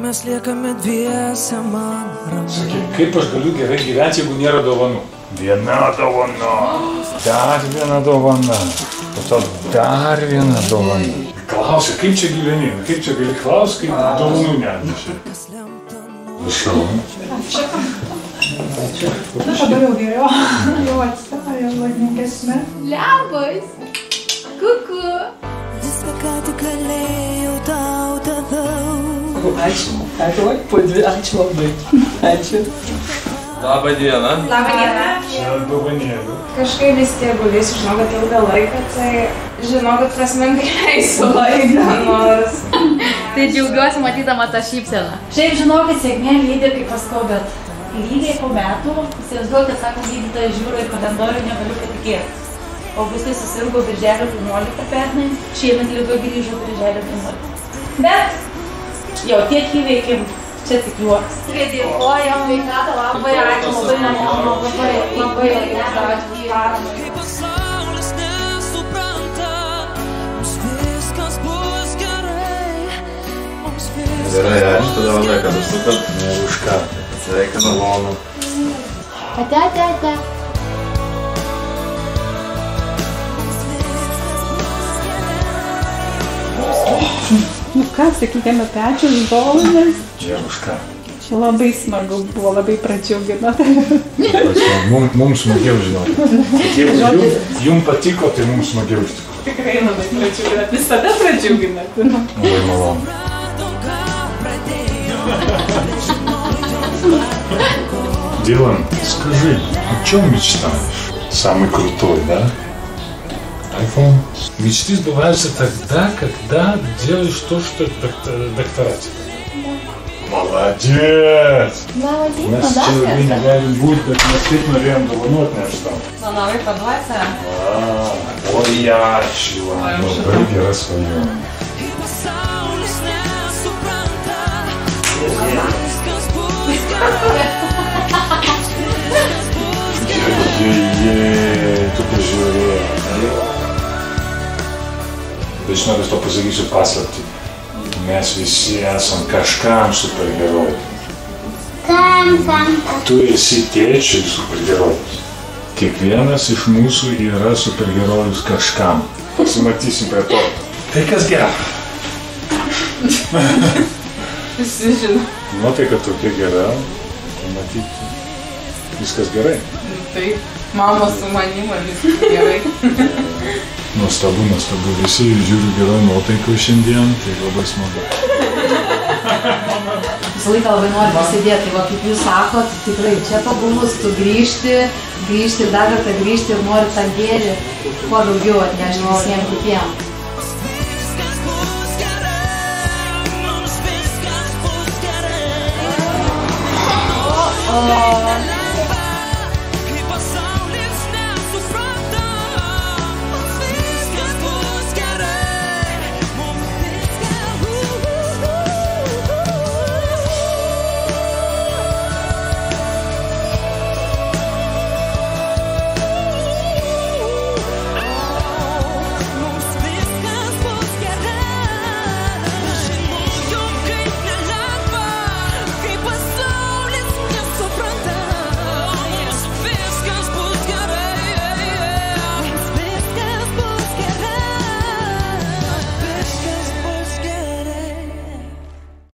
mes liekame dviese, man ramiai. Kaip aš galiu gerai gyventi, jeigu nėra dovanų? Viena dovana, dar viena dovana, po to dar viena dovana. Klausia, kaip čia gyveni? Kaip čia gali klausti, kaip dovanų neatneši? Prašau. Ačiū. Na, dabar jau geriau. Jau atsitavo, jau laimingesnė. Lembas. Kuku. Viską, ką tik galėjau tau daviau. Ačiū. Ačiū. Po dvi. Ačiū labai. Ačiū. Labą dieną. Labą dieną. Čia dovanėlių. Kažkaip vis tiek gulėsiu, žinau, kad ilgą laiką, tai žinau, kad prasmingai leisiu laiką nors. Tai džiaugiuosi matydama tą šypseną. Šiaip žinokit, sėkmė lydi, kaip paskau, bet lygiai po metų, įsivaizduoju, kad sako gydytojas žiūro į kalendorių, negaliu patikėti. Augustai susirgo birželio 11 pernai, šiemet liga grįžo birželio 11. Bet jau tiek įveikim, čia tik juoks. Dėkojam, sveikatą, labai ačiū, labai nemokamą, labai ačiū gyvenimą. Gerai, ačiū, tada labai, kad užsukat. Ne, už ką. Sveikinu. Malonu. Ate, ate, ate. Nu ką, sakykime, pečius, dovanas. Čia už ką. Čia labai smagu buvo, labai pradžiugino. Mums smagiau žinoti. Jeigu jums patiko, tai mums smagiau iš tikrųjų. Tikrai labai pradžiugino. Visada pradžiugino. Labai malonu. Дилан, скажи, о чем мечтаешь? Самый крутой, да? iPhone. Мечты сбываются тогда, когда делаешь то, что доктора тебе. Молодец! Молодец, Mes čia ilgai negalim būti, bet mes taip norėjom dovanot neštą. Manau, paduosi. Oi, ačiū. Labai gera svajonė. Tu pažiūrėjai. Bet žinokit, to pasakysiu paslaptį. Mes visi esam kažkam superherojai. Tu esi tėčiui superherojus. Kiekvienas iš mūsų yra superherojus kažkam. Pasimatysim prie to. Tai kas gera? Visi žino. Nuotaika tokia gera, pamatyti. Viskas gerai. Taip, mama su manim, viskas gerai. Nuostabu, nuostabu. Visi žiūriu geroj nuotaikoj šiandien, tai labai smagu. Visą laiką labai noriu pasidėti, va kaip jūs sakot, tikrai čia pabuvus, tu grįžti ir dar kartą grįžti ir nori tą gėrį kuo daugiau atnešti visiems kitiems. O,